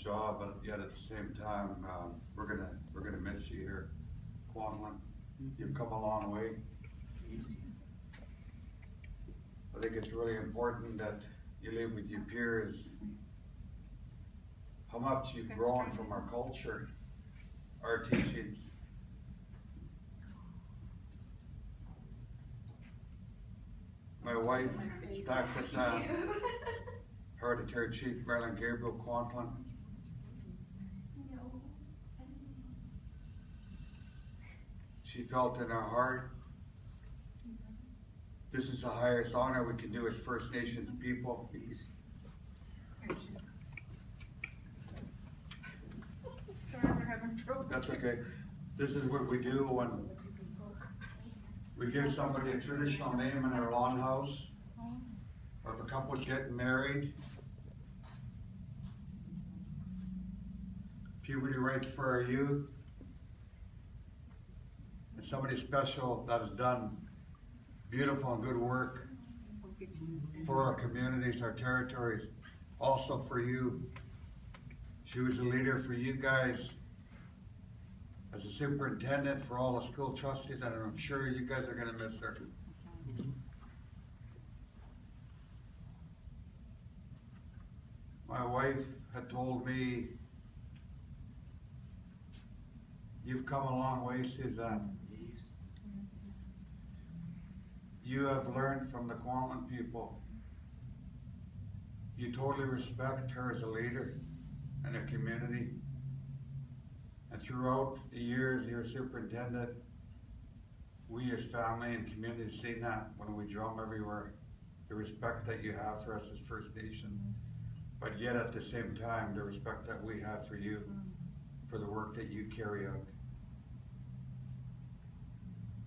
job, but yet at the same time, we're gonna miss you here, Quanlan. You've come a long way. I think it's really important that you live with your peers. How much you've grown from our culture, our teachings. My wife, Suzanne, Hereditary Chief Marilyn Gabriel Quantlin. She felt in her heart, this is the highest honor we can do as First Nations people. Sorry, we're having trouble. That's okay. This is what we do when we give somebody a traditional name in our lawn house, or if a couple's getting married. Puberty rights for our youth. And somebody special that has done beautiful and good work for our communities, our territories, also for you. She was a leader for you guys as a superintendent, for all the school trustees, and I'm sure you guys are gonna miss her. My wife had told me, you've come a long way, Suzanne. You have learned from the Quantlin people. You totally respect her as a leader in a community. And throughout the years you're superintendent, we as family and community seen that when we drum everywhere, the respect that you have for us as First Nation, but yet at the same time, the respect that we have for you, for the work that you carry out.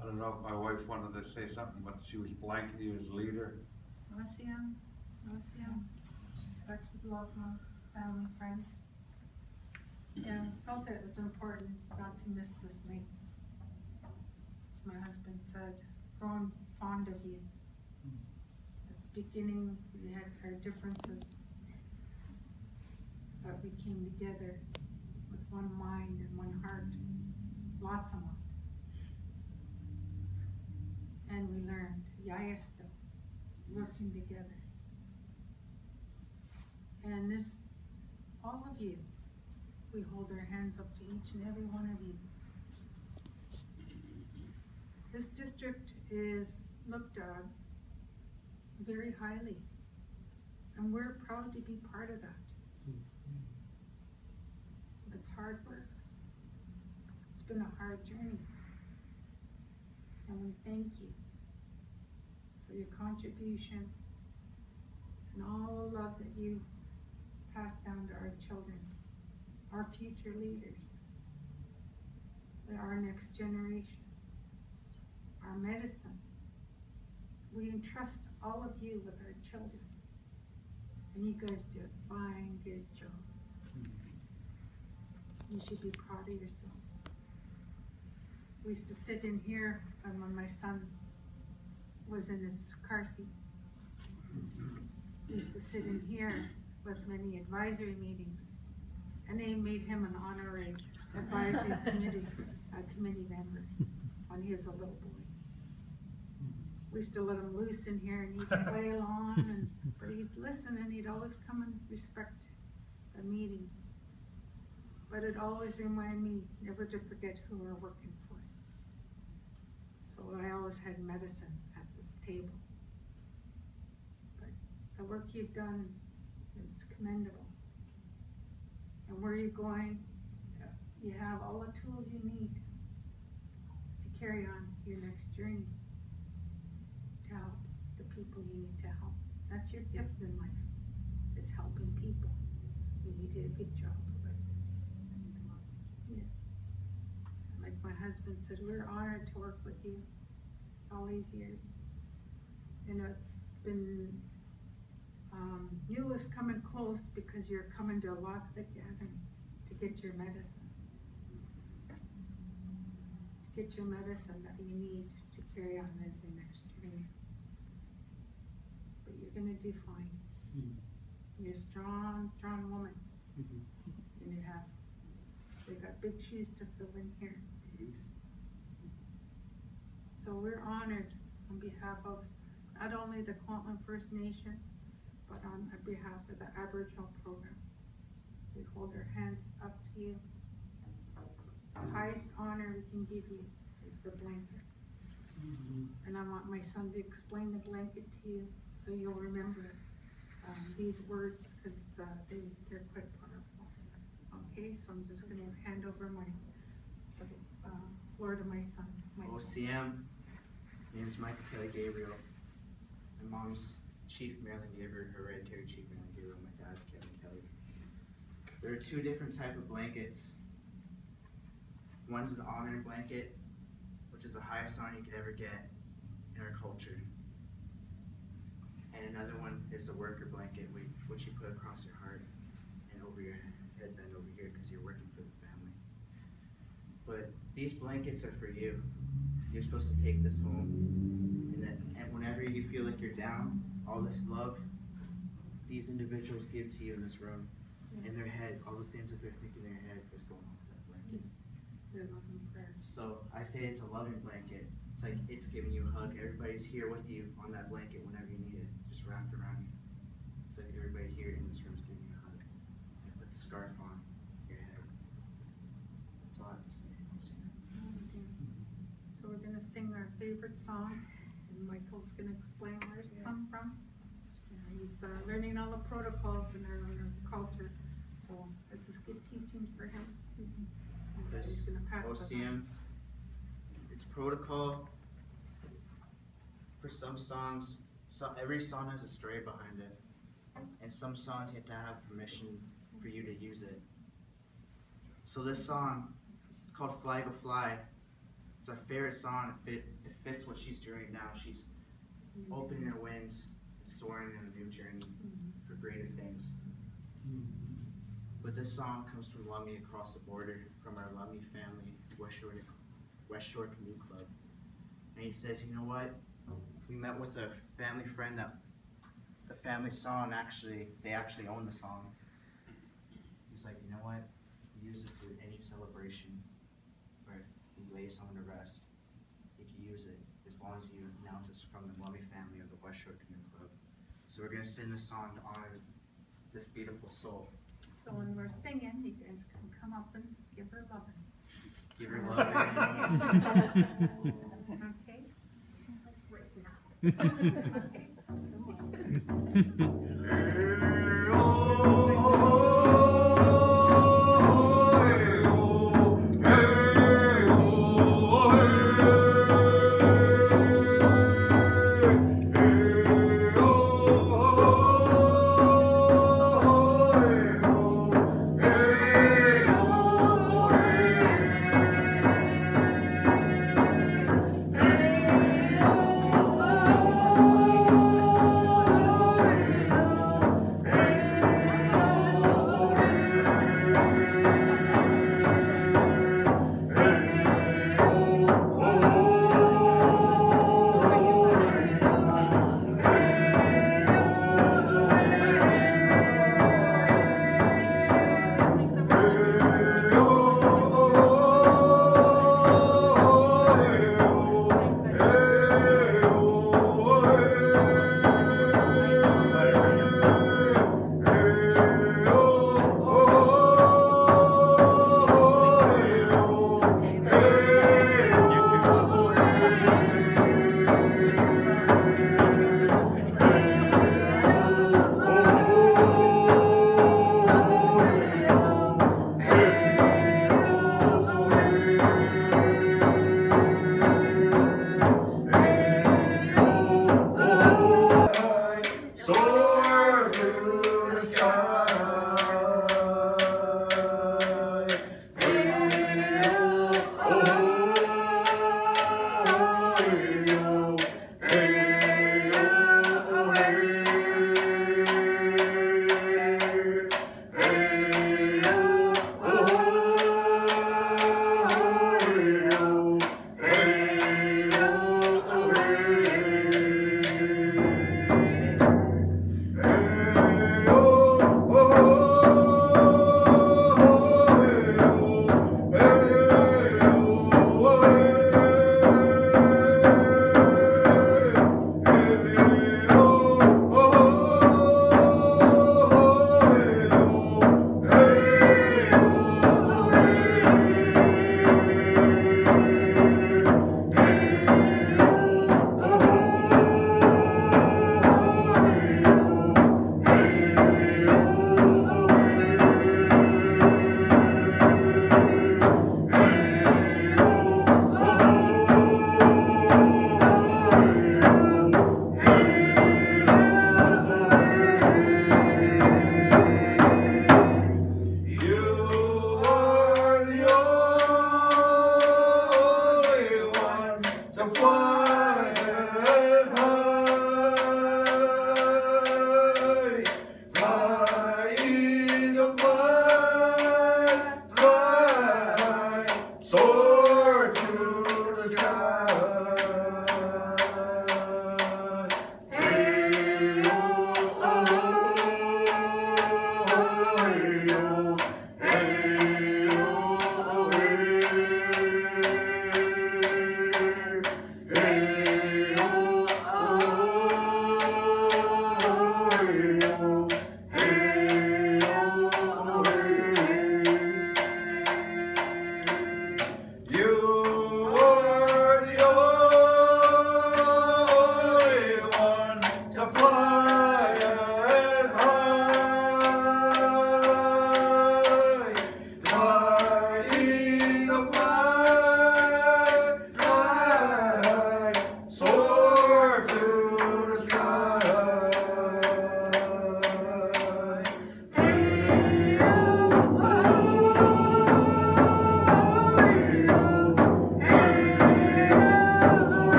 I don't know if my wife wanted to say something, but she was blanking you as leader. Awesome. Respect for loved ones, family, friends. Yeah, I felt that it was important not to miss this night. As my husband said, grown fond of you. At the beginning, we had our differences, but we came together with one mind and one heart, lots of them. And we learned, Yayasto, working together. And this, all of you, we hold our hands up to each and every one of you. This district is looked at very highly, and we're proud to be part of that. It's hard work. It's been a hard journey. And we thank you for your contribution and all the love that you pass down to our children, our future leaders, our next generation, our medicine. We entrust all of you with our children, and you guys do a fine, good job. You should be proud of yourselves. We used to sit in here, and when my son was in his car seat, we used to sit in here with many advisory meetings, and they made him an honorary advisory committee member when he was a little boy. We used to let him loose in here, and he'd play along, but he'd listen, and he'd always come and respect the meetings. But it always reminded me never to forget who we're working for. So I always had medicine at this table. But the work you've done is commendable. And where you're going, you have all the tools you need to carry on your next journey, to help the people you need to help. That's your gift in life, is helping people. You did a good job of it. Yes. Like my husband said, we're honored to work with you all these years. And it's been, you is coming close because you're coming to a lot of the gatherings to get your medicine. To get your medicine that you need to carry on into the next journey. But you're gonna do fine. You're a strong, strong woman. They got big shoes to fill in here. So we're honored on behalf of not only the Kwantlen First Nation, but on behalf of the Aboriginal program. We hold our hands up to you. The highest honor we can give you is the blanket. And I want my son to explain the blanket to you, so you'll remember these words, because they're quite powerful. Okay, so I'm just gonna hand over my floor to my son. OCM, my name is Michael Kelly Gabriel. My mom's Chief Marilyn Gabriel, hereditary Chief Marilyn Gabriel. My dad's Kevin Kelly. There are two different type of blankets. One's an honor blanket, which is the highest honor you could ever get in our culture. And another one is the worker blanket, which you put across your heart and over your headband over here because you're working for the family. But these blankets are for you. You're supposed to take this home, and whenever you feel like you're down, all this love these individuals give to you in this room, in their head, all the things that they're thinking in their head is going on to that blanket. They're loving prayers. So I say it's a loving blanket. It's like it's giving you a hug. Everybody's here with you on that blanket whenever you need it, just wrapped around you. It's like everybody here in this room is giving you a hug. And put the scarf on your head. That's all I have to say. So we're gonna sing our favorite song, and Michael's gonna explain where it's come from. He's learning all the protocols in our culture, so this is good teaching for him. And so he's gonna pass it on. OCM, it's protocol for some songs. Every song has a story behind it, and some songs you have to have permission for you to use it. So this song, it's called Fly Go Fly. It's our favorite song. It fits what she's doing now. She's opening her wings, soaring in a new journey for greater things. But this song comes from Lummi across the border, from our Lummi family, West Shore Canoe Club. And he says, you know what? We met with a family friend that the family song they actually own the song. He's like, you know what? Use it for any celebration where he lays someone to rest. You can use it as long as you announce it's from the Lummi family of the West Shore Canoe Club. So we're gonna sing this song to honor this beautiful soul. So when we're singing, you guys can come up and give her lovin's. Give her love. Okay? Right now. Okay.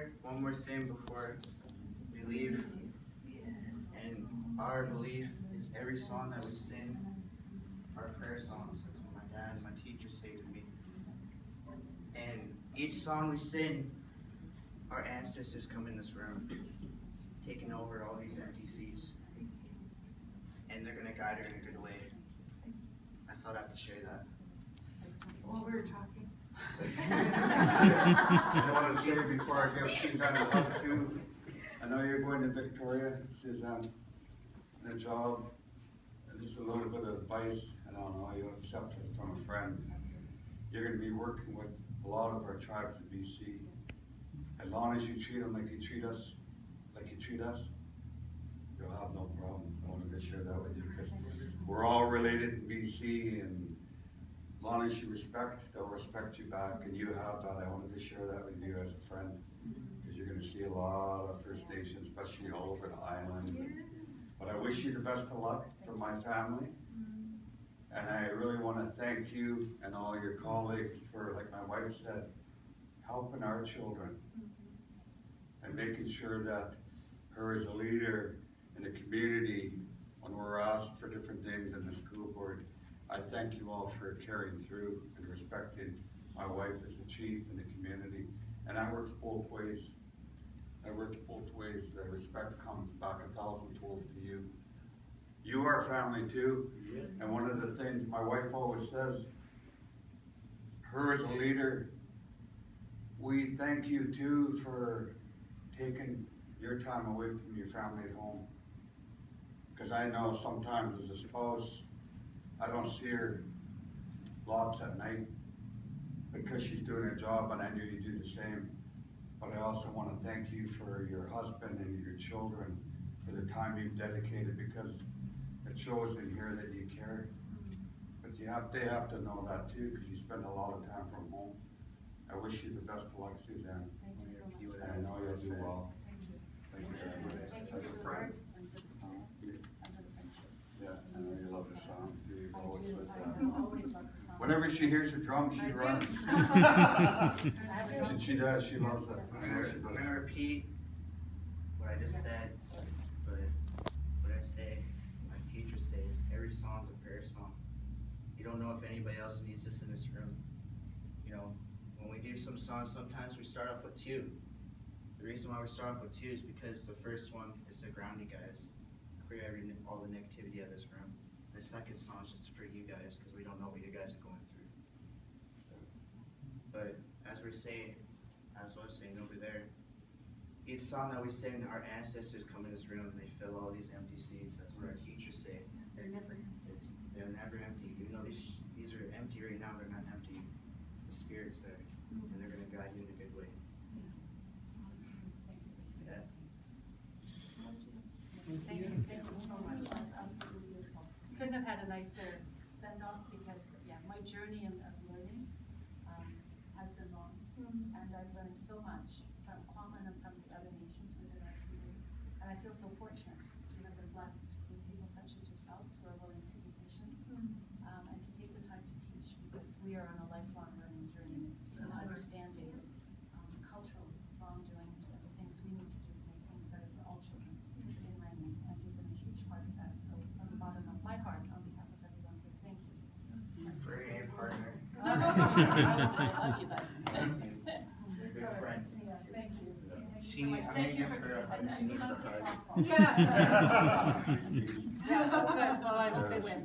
there, one more thing before we leave. And our belief is every song that we sing are prayer songs. That's what my dad and my teachers say to me. And each song we sing, our ancestors come in this room, taking over all these empty seats. And they're going to guide her in a good way. I thought I'd have to share that. While we were talking. I want to say before I give Suzanne a hug too, I know you're going to Victoria, Suzanne, the job, and just a little bit of advice, and I don't know, you'll accept it from a friend. You're going to be working with a lot of our tribes in BC. As long as you treat them like you treat us, you'll have no problem. I wanted to share that with you because we're all related in BC, and as long as you respect, they'll respect you back, and you have that. I wanted to share that with you as a friend, because you're going to see a lot of First Nations, especially all over the island. But I wish you the best of luck from my family, and I really want to thank you and all your colleagues for, like my wife said, helping our children and making sure that her as a leader in the community, when we're asked for different things in the school board, I thank you all for carrying through and respecting my wife as the chief in the community. And that works both ways. That works both ways. The respect comes back 1,000-fold to you. You are family too. Yeah. And one of the things my wife always says, her as a leader, we thank you too for taking your time away from your family at home. Because I know sometimes as a spouse, I don't see her lots at night because she's doing her job, and I knew you do the same. But I also want to thank you for your husband and your children for the time you've dedicated, because it shows in here that you care. But they have to know that too, because you spend a lot of time from home. I wish you the best of luck, Suzanne. Thank you so much. And I know you'll do well. Thank you. Thank you very much. Thank you As for a the friend. words and for the song and for the friendship. Yeah, I know you love the song. You've I always do, said I that. will always love the song. Whenever she hears the drum, she I do. runs. I do. And she does, she loves it. I know she I'm does. gonna repeat what I just said, but what I say, my teacher says, every song's a prayer song. You don't know if anybody else needs this in this room. You know, when we do some songs, sometimes we start off with two. The reason why we start off with two is because the first one is to ground you guys, clear all the negativity out of this room. The second song is just for you guys, because we don't know what you guys are going through. But as we're saying, as I was saying over there, each song that we sing, our ancestors come in this room and they fill all these empty seats. That's what our teachers say. They're never empty. They're never empty. Even though these are empty right now, they're not empty. The Spirit's there, and they're going to guide you in a good way. Yeah. Thank you so much. That's absolutely beautiful. Couldn't have had a nicer send-off because, yeah, my journey of learning has been long. And I've learned so much from Hoffman and from the other nations within our community. And I feel so fortunate to have been blessed with people such as yourselves who are willing to be patient and to take the time to teach, because we are on a lifelong learning journey in understanding cultural wrongdoings and the things we need to do to make things better for all children in learning. And you've been a huge part of that. So from the bottom of my heart, on behalf of everyone here, thank you. For a partner. I love you, bud. Good friend. Yes, thank you. She, I'm Thank you gonna for give her a hug. and She you needs a love the hug. softball. Yeah. Yeah, well, I hope they win.